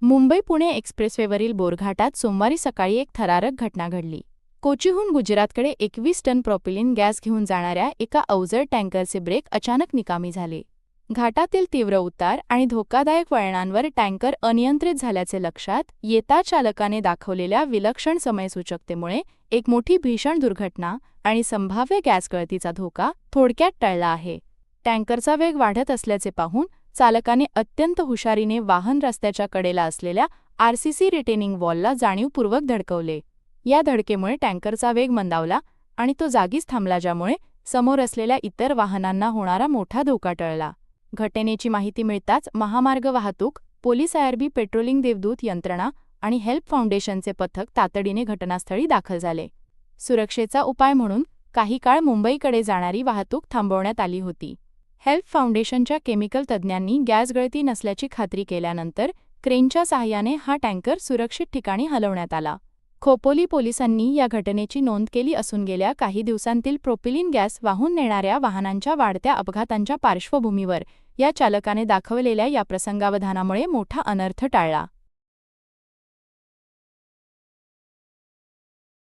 मुंबई-पुणे एक्सप्रेसवेवरील बोरघाटात सोमवारी सकाळी एक थरारक घटना घडली. कोचीहून गुजरातकडे 21 टन प्रॉपिलिन गॅस घेऊन जाणाऱ्या एका अवजड टँकरचे ब्रेक अचानक निकामी झाले. घाटातील तीव्र उतार आणि धोकादायक वळणांवर टँकर अनियंत्रित झाल्याचे लक्षात येता चालकाने दाखवलेल्या विलक्षण समयसूचकतेमुळे एक मोठी भीषण दुर्घटना आणि संभाव्य गॅस गळतीचा धोका थोडक्यात टळला आहे. टँकरचा वेग वाढत असल्याचे पाहून चालकाने अत्यंत हुशारीने वाहन रस्त्याच्या कडेला असलेल्या आरसीसी रिटेनिंग वॉलला जाणीवपूर्वक धडकवले. या धडकेमुळे टँकरचा वेग मंदावला आणि तो जागीच थांबला, ज्यामुळे समोर असलेल्या इतर वाहनांना होणारा मोठा धोका टळला. घटनेची माहिती मिळताच महामार्ग वाहतूक, पोलीस, आयआरबी, पेट्रोलिंग देवदूत यंत्रणा आणि हेल्प फाउंडेशनचे पथक तातडीने घटनास्थळी दाखल झाले. सुरक्षेचा उपाय म्हणून काही काळ मुंबईकडे जाणारी वाहतूक थांबवण्यात आली होती. हेल्प फाउंडेशनच्या केमिकल तज्ज्ञांनी गॅस गळती नसल्याची खात्री केल्यानंतर क्रेनच्या सहाय्याने हा टँकर सुरक्षित ठिकाणी हलवण्यात आला. खोपोली पोलिसांनी या घटनेची नोंद केली असून गेल्या काही दिवसांतील प्रोपिलिन गॅस वाहून नेणाऱ्या वाहनांच्या वाढत्या अपघातांच्या पार्श्वभूमीवर या चालकाने दाखवलेल्या या प्रसंगावधानामुळे मोठा अनर्थ टाळला.